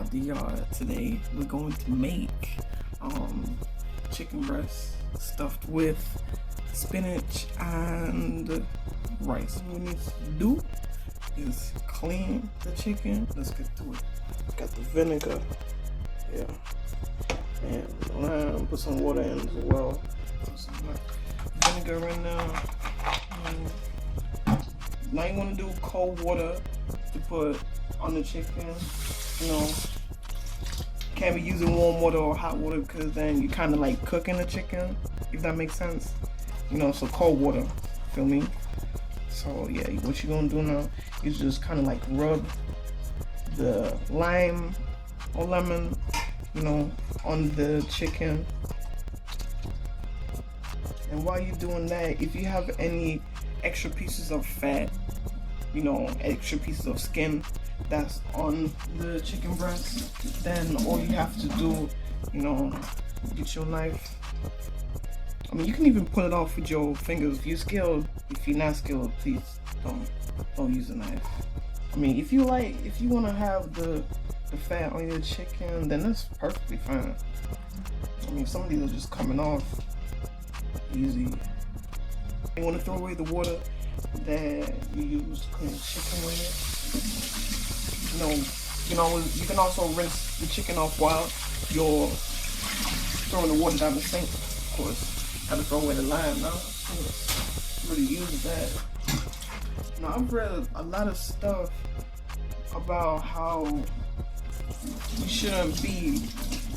out the yard. Today we're going to make chicken breast stuffed with spinach and rice. What we need to do is clean the chicken. Let's get to it. Got the vinegar, yeah, and lime. Put some water in as well. Put some vinegar in there. Now you want to do cold water to put on the chicken. You know, can't be using warm water or hot water because then you kind of like cooking the chicken, if that makes sense. You know, so cold water, feel me? So yeah, what you're gonna do now is just kind of like rub the lime or lemon, you know, on the chicken. And while you're doing that, if you have any extra pieces of fat, you know, extra pieces of skin that's on the chicken breast, then all you have to do, you know, get your knife. I mean, you can even pull it off with your fingers if you're skilled. If you're not skilled, please don't use a knife. I mean, if you want to have the fat on your chicken, then that's perfectly fine. I mean, some of these are just coming off easy. You want to throw away the water that you use to clean chicken with. You can also rinse the chicken off while you're throwing the water down the sink. Of course, gotta throw away the lime now. Really use that. Now, I've read a lot of stuff about how you shouldn't be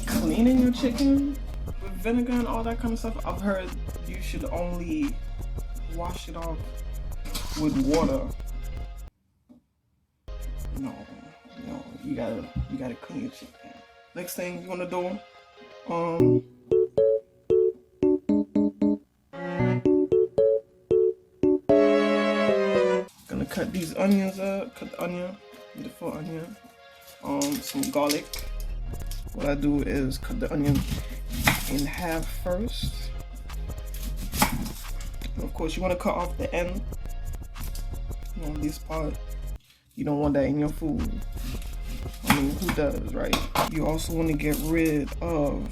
cleaning your chicken with vinegar and all that kind of stuff. I've heard you should only wash it off with water. No, you gotta clean your chicken. Next thing you wanna do, gonna cut these onions up. Cut the onion, the full onion. Some garlic. What I do is cut the onion in half first. And of course, you want to cut off the end. You know, this part. You don't want that in your food. I mean, who does, right? You also want to get rid of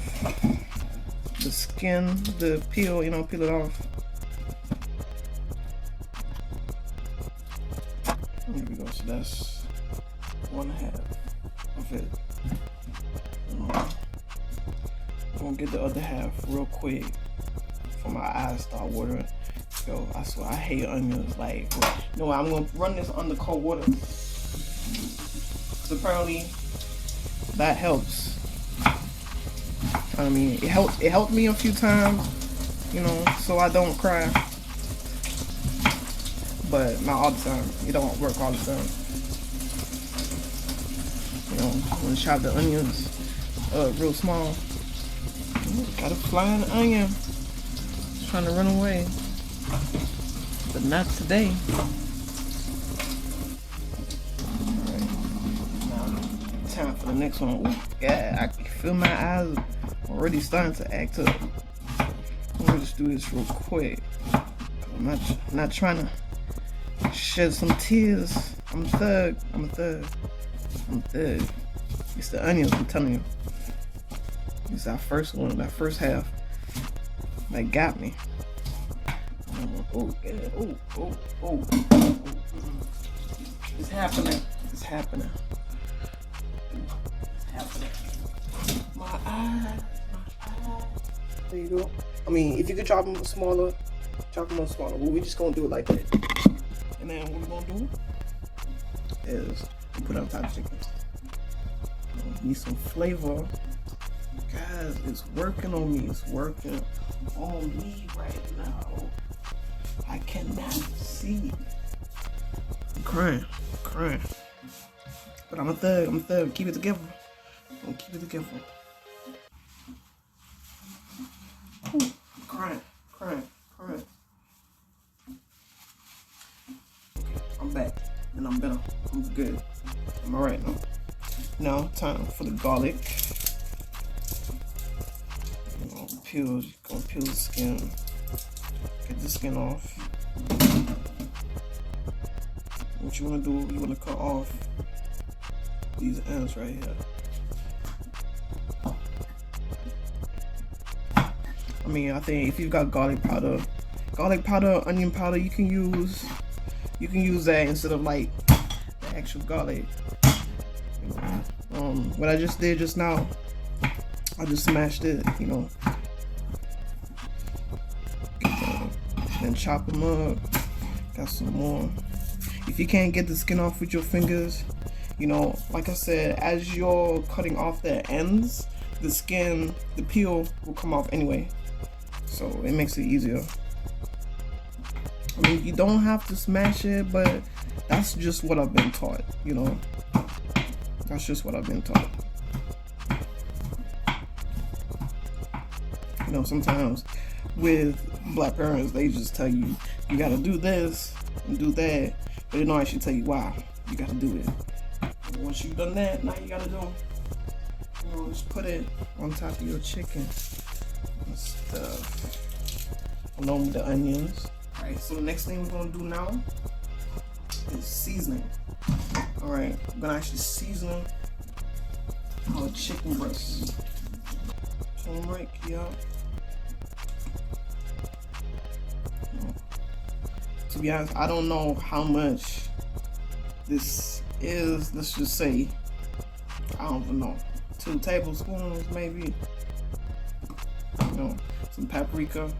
the skin, the peel. You know, peel it off. There we go. So that's 1/2 of it. I'm gonna get the other half real quick before my eyes start watering. Yo, I swear I hate onions. Like, you know what? I'm gonna run this under cold water. Cause apparently that helps. I mean, it helped me a few times, you know, so I don't cry. But not all the time. It don't work all the time. You know, I'm gonna chop the onions real small. Got a flying onion. Just trying to run away. But not today. Alright. Now, time for the next one. Ooh, yeah, I can feel my eyes already starting to act up. I'm gonna just do this real quick. I'm not trying to shed some tears. I'm a thug. It's the onions, I'm telling you. It's that first one, that first half that got me. Oh, yeah. Oh. It's happening. My eyes. There you go. I mean, if you could chop them smaller. But we're just gonna do it like that. And then what we're gonna do is put it on top of chicken. Need some flavor. Guys, it's working on me. It's working on me right now. I cannot see. I'm crying. But I'm a thug. Keep it together. I'm keep it together. Ooh, crying. Okay, I'm back. And I'm better. I'm good. I'm alright now. Now, time for the garlic. Gonna peel the skin. Get the skin off. What you wanna do, you wanna cut off these ends right here. I think if you've got garlic powder, onion powder, you can use that instead of like the actual garlic. What I just did just now, I just smashed it, you know. Then chop them up. Got some more. If you can't get the skin off with your fingers, you know, like I said, as you're cutting off the ends, the skin, the peel will come off anyway. So it makes it easier. I mean, you don't have to smash it, but that's just what I've been taught, you know. That's just what I've been taught. You know, sometimes with black parents, they just tell you, you gotta do this and do that, but they don't actually tell you why you gotta do it. And once you've done that, now you gotta do, you know, just put it on top of your chicken and stuff, along with the onions. Alright, so the next thing we're gonna do now is seasoning. Alright, we're gonna actually season our chicken breast. Turmeric, yeah. To be honest, I don't know how much this is. Let's just say, I don't even know, 2 tablespoons maybe. You know, some paprika.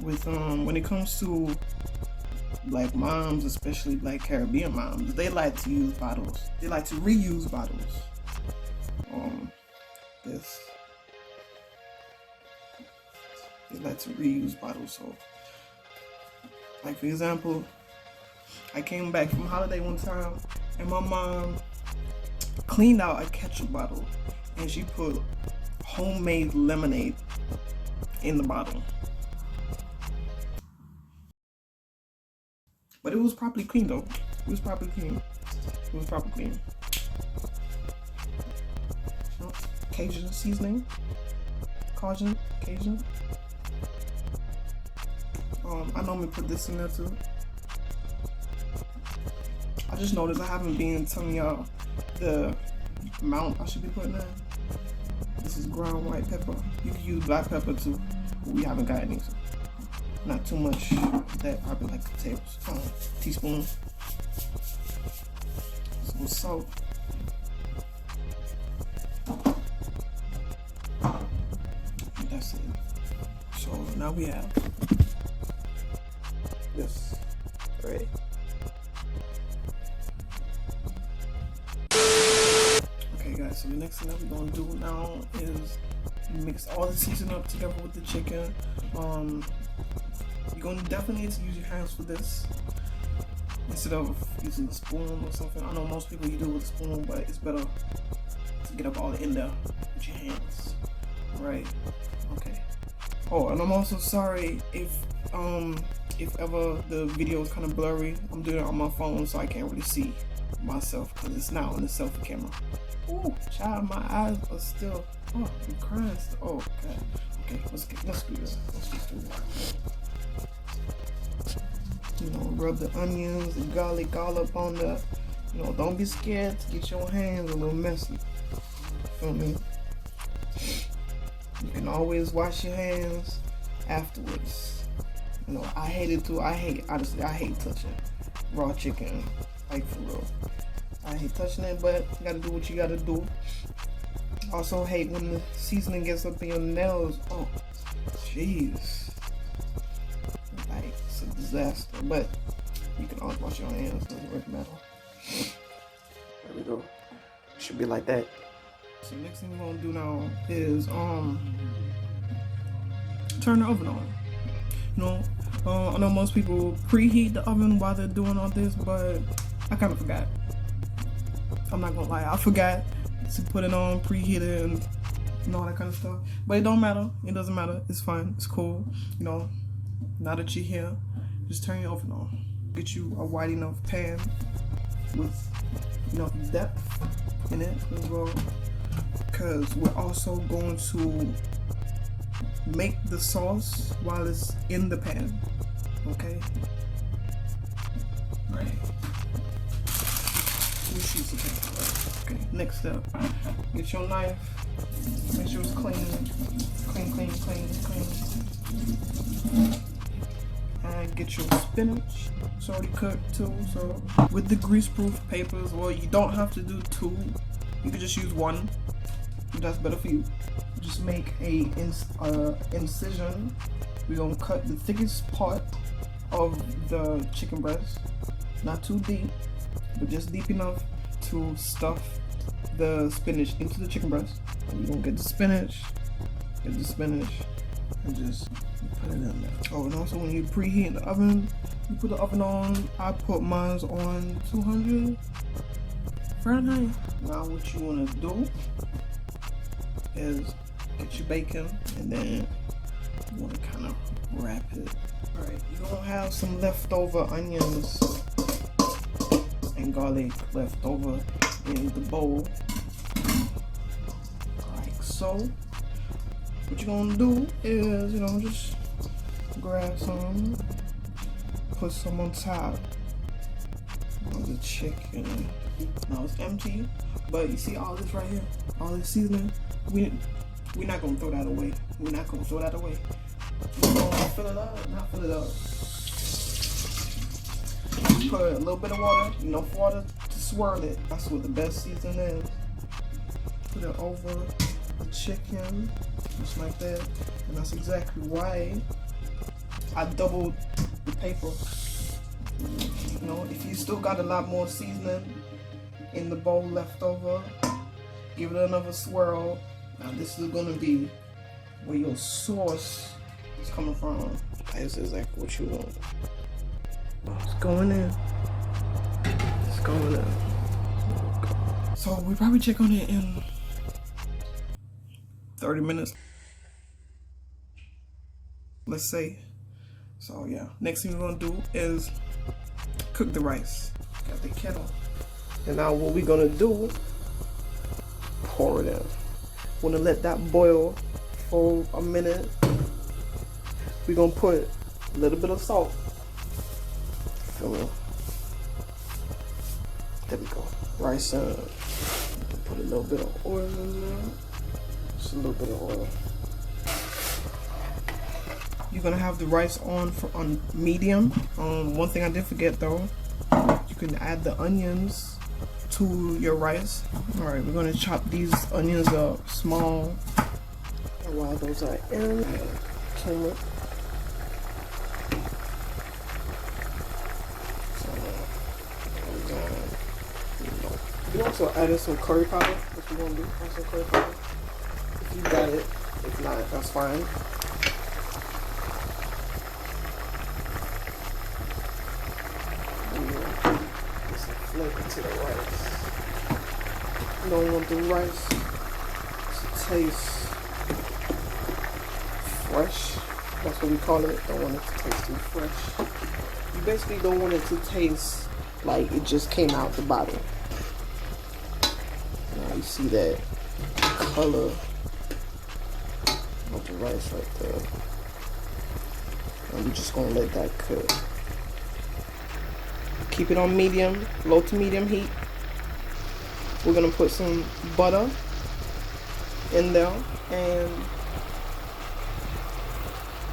With when it comes to black moms, especially black Caribbean moms, they like to use bottles. They like to reuse bottles. They like to reuse bottles. So, like for example, I came back from holiday one time and my mom cleaned out a ketchup bottle and she put homemade lemonade in the bottle. But it was properly clean though. It was properly clean. It was properly clean. Cajun seasoning. Cajun. I normally put this in there too. I just noticed I haven't been telling y'all the amount I should be putting in. This is ground white pepper. You can use black pepper too, but we haven't got any. So not too much of that, probably like a teaspoon. Some salt. That's it. So now we have this ready. Okay guys, so the next thing that we're gonna do now is mix all the seasoning up together with the chicken. You're gonna definitely need to use your hands for this instead of using a spoon or something. I know most people you do with a spoon, but it's better to get up all in there with your hands. Right? Okay. Oh, and I'm also sorry if ever the video is kind of blurry. I'm doing it on my phone, so I can't really see myself because it's now on the selfie camera. Ooh, child, my eyes are still. Oh, I'm crying. Oh, God. Okay, let's do this. Let's just do this. You know, rub the onions and garlic all up on the. You know, don't be scared to get your hands a little messy. Feel me? You can always wash your hands afterwards. You know, I hate it too. Honestly, I hate touching raw chicken. Like, for real. I hate touching it, but you gotta do what you gotta do. Also hate when the seasoning gets up in your nails. Oh, jeez. Like, it's a disaster. But you can always wash your hands. Doesn't really matter. There we go. Should be like that. So next thing we're gonna do now is turn the oven on. You know, I know most people preheat the oven while they're doing all this, but I kind of forgot. I'm not gonna lie, I forgot to put it on, preheat it, and all that kind of stuff. But it don't matter. It doesn't matter. It's fine. It's cool. You know, now that you're here, just turn your oven on. Get you a wide enough pan with enough depth in it as well, because we're also going to make the sauce while it's in the pan. Okay. Right. 2 sheets of paper. Okay. Next up, get your knife. Make sure it's clean. Clean. And get your spinach. It's already cooked too. So with the grease-proof papers, well, you don't have to do 2. You could just use 1. That's better for you. Just make a incision. We're gonna cut the thickest part of the chicken breast. Not too deep, but just deep enough to stuff the spinach into the chicken breast. And we're gonna get the spinach, and just put it in there. Oh, and also when you preheat the oven, you put the oven on. I put mine on 200 Fahrenheit. Now what you wanna do is get your bacon, and then you wanna kind of wrap it. All right, you're gonna have some leftover onions and garlic left over in the bowl, like so. What you're gonna do is, just grab some, put some on top of the chicken. Now it's empty, but you see all this right here, all this seasoning. We're not gonna throw that away. We're gonna fill it up, not fill it up. Put a little bit of water, enough water to swirl it. That's what the best seasoning is. Put it over the chicken, just like that. And that's exactly why I doubled the paper. If you still got a lot more seasoning in the bowl left over, give it another swirl. Now this is gonna be where your sauce is coming from. That's exactly what you want. It's going in. So we probably check on it in 30 minutes. Let's say. So yeah, next thing we're gonna do is cook the rice. Got the kettle. And now what we're gonna do, pour it in. Wanna let that boil for a minute. We're gonna put a little bit of salt. There we go. Rice in. Put a little bit of oil in there. Just a little bit of oil. You're gonna have the rice on medium. One thing I did forget though, you can add the onions to your rice. All right, we're gonna chop these onions up small. And while those are in, turmeric. You can also add in some curry powder if you want to do. Add some curry powder. If you got it, if not, that's fine. Get some flavor to the rice. You don't want the rice to taste fresh. That's what we call it. Don't want it to taste too fresh. You basically don't want it to taste like it just came out the bottle. Now you see that color of the rice right there. And we're just gonna let that cook. Keep it on medium, low to medium heat. We're gonna put some butter in there and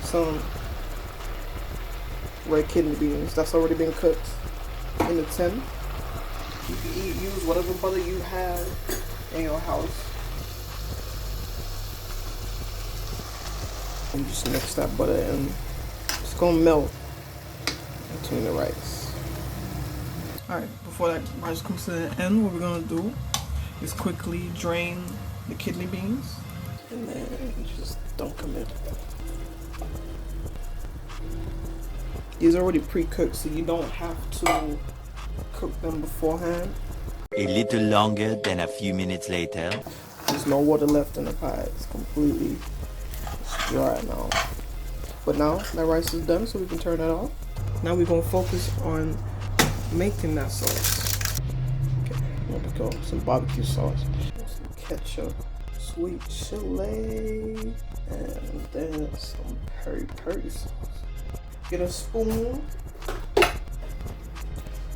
some red kidney beans that's already been cooked in the tin. You can use whatever butter you have in your house. And just mix that butter in. It's gonna melt between the rice. Alright, before that rice comes to the end, what we're gonna do is quickly drain the kidney beans and then just dunk them in. These are already pre-cooked, so you don't have to cook them beforehand. A little longer than a few minutes later. There's no water left in the pot. It's completely dry now. But now that rice is done, so we can turn that off. Now we're gonna focus on making that sauce. Okay, there we go. Some barbecue sauce, some ketchup, sweet chili, and then some peri sauce. Get a spoon.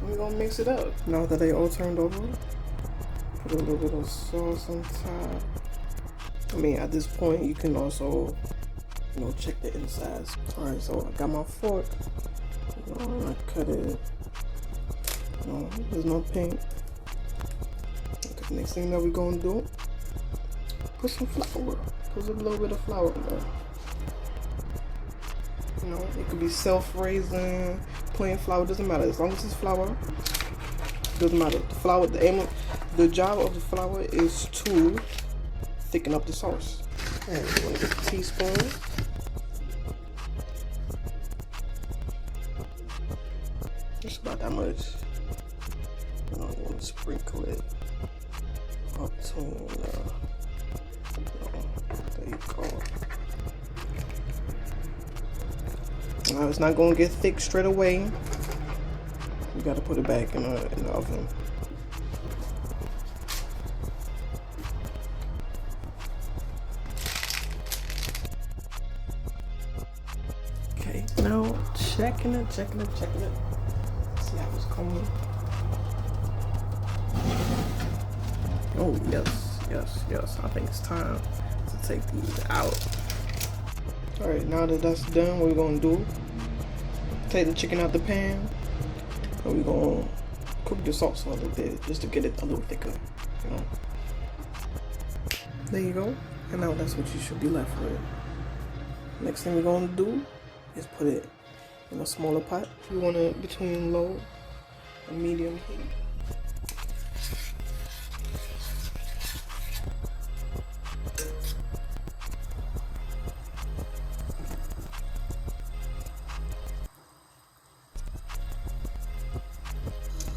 We're gonna mix it up. Now that they all turned over, put a little bit of sauce on top. I mean, at this point, you can also, you know, check the insides. Alright, so I got my fork. You know, I cut it. No, there's no pink. Okay, next thing that we're gonna do, put some flour. Put a little bit of flour in there. You know, it could be self-raising, plain flour, doesn't matter. As long as it's flour, doesn't matter. The flour, the job of the flour is to thicken up the sauce. And we're gonna get a teaspoon. Just about that much. You know, you want to sprinkle it up between. There you go. Now it's not gonna get thick straight away. You gotta put it back in the oven. Okay, now checking it. See how it's coming. Oh yes. I think it's time to take these out. Alright, now that that's done, what we're gonna do, take the chicken out the pan, and we're gonna cook the sauce a little bit, just to get it a little thicker, you know. There you go, and now that's what you should be left with. Next thing we're gonna do is put it in a smaller pot. You want it between low and medium heat.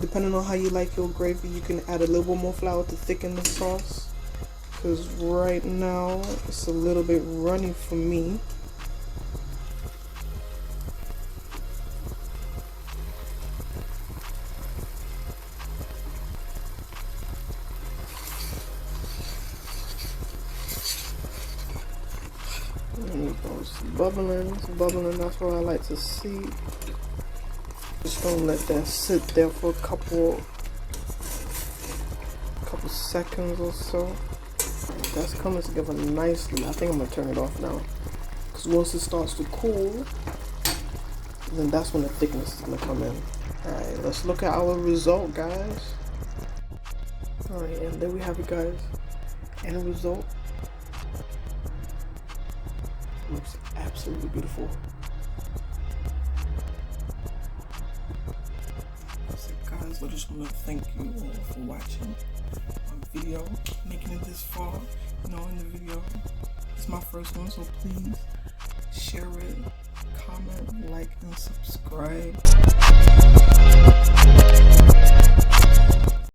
Depending on how you like your gravy, you can add a little bit more flour to thicken the sauce. Because right now, it's a little bit runny for me. And it goes bubbling, that's what I like to see. Just gonna let that sit there for a couple seconds or so. That's coming together nicely. I think I'm gonna turn it off now, because once it starts to cool, then that's when the thickness is gonna come in. Alright, let's look at our result, guys. Alright, and there we have it, guys. End result. Looks absolutely beautiful. Guys, I just want to thank you all for watching my video, making it this far. You know, in the video, it's my first one, so please share it, comment, like, and subscribe.